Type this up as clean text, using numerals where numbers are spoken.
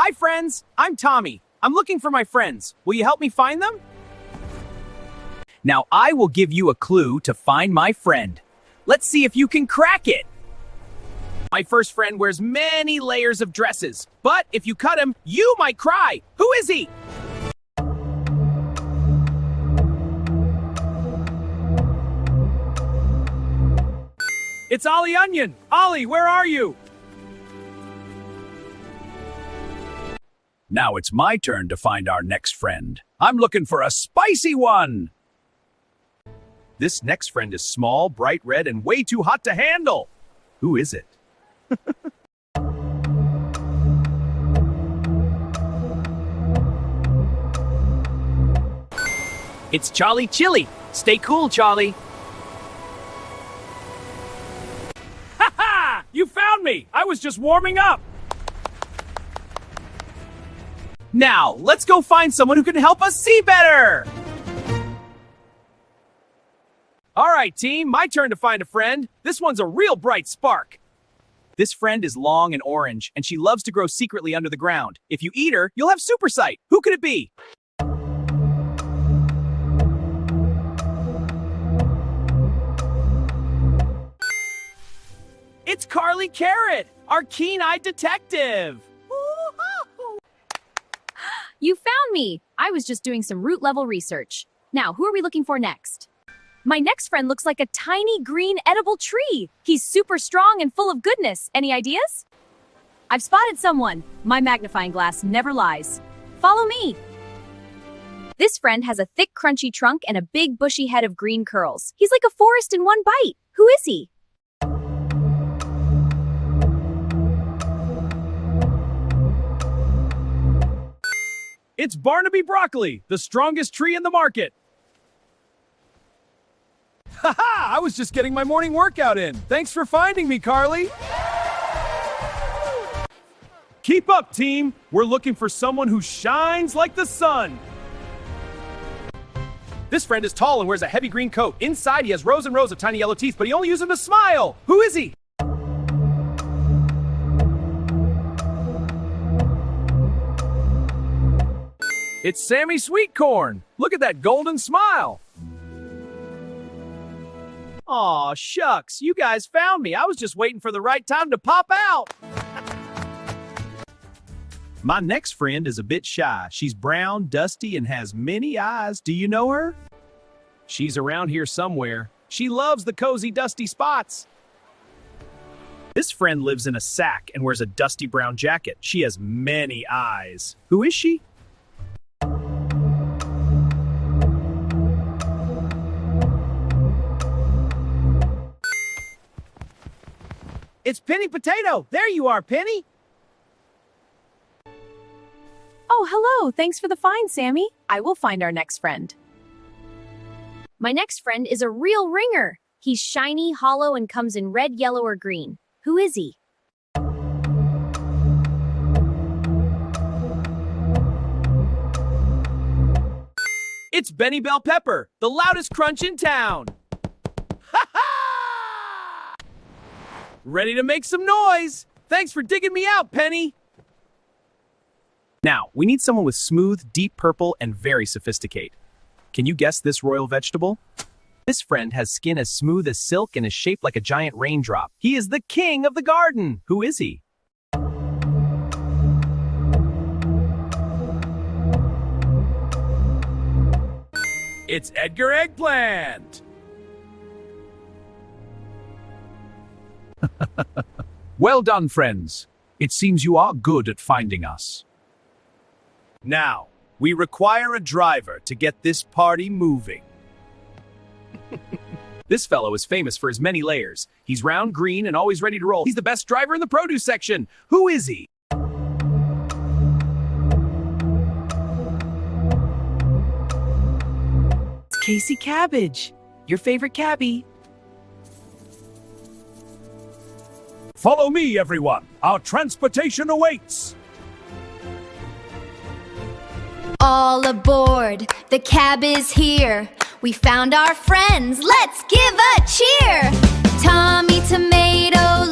Hi, friends. I'm Tommy. I'm looking for my friends. Will you help me find them? Now, I will give you a clue to find my friend. Let's see if you can crack it. My first friend wears many layers of dresses, but if you cut him, you might cry. Who is he? It's Ollie Onion. Ollie, where are you? Now it's my turn to find our next friend. I'm looking for a spicy one. This next friend is small, bright red, and way too hot to handle. Who is it? It's Charlie Chili. Stay cool, Charlie. Ha ha! You found me! I was just warming up. Now, let's go find someone who can help us see better! Alright, team, my turn to find a friend. This one's a real bright spark. This friend is long and orange, and she loves to grow secretly under the ground. If you eat her, you'll have super sight. Who could it be? It's Carly Carrot, our keen-eyed detective. You found me! I was just doing some root-level research. Now, who are we looking for next? My next friend looks like a tiny green edible tree. He's super strong and full of goodness. Any ideas? I've spotted someone. My magnifying glass never lies. Follow me. This friend has a thick, crunchy trunk and a big, bushy head of green curls. He's like a forest in one bite. Who is he? It's Barnaby Broccoli, the strongest tree in the market. Haha! I was just getting my morning workout in. Thanks for finding me, Carly. Keep up, team. We're looking for someone who shines like the sun. This friend is tall and wears a heavy green coat. Inside, he has rows and rows of tiny yellow teeth, but he only uses them to smile. Who is he? It's Sammy Sweetcorn. Look at that golden smile. Aw, shucks, you guys found me. I was just waiting for the right time to pop out. My next friend is a bit shy. She's brown, dusty, and has many eyes. Do you know her? She's around here somewhere. She loves the cozy, dusty spots. This friend lives in a sack and wears a dusty brown jacket. She has many eyes. Who is she? It's Penny Potato. There you are, Penny. Oh, hello. Thanks for the find, Sammy. I will find our next friend. My next friend is a real ringer. He's shiny, hollow, and comes in red, yellow, or green. Who is he? It's Benny Bell Pepper, the loudest crunch in town. Ha ha! Ready to make some noise. Thanks for digging me out, Penny. Now, we need someone with smooth, deep purple, and very sophisticated. Can you guess this royal vegetable? This friend has skin as smooth as silk and is shaped like a giant raindrop. He is the king of the garden. Who is he? It's Edgar Eggplant. Well done, friends. It seems you are good at finding us. Now, we require a driver to get this party moving. This fellow is famous for his many layers. He's round, green, and always ready to roll. He's the best driver in the produce section. Who is he? It's Casey Cabbage, your favorite cabbie. Follow me, everyone. Our transportation awaits. All aboard, the cab is here. We found our friends, let's give a cheer. Tommy Tomato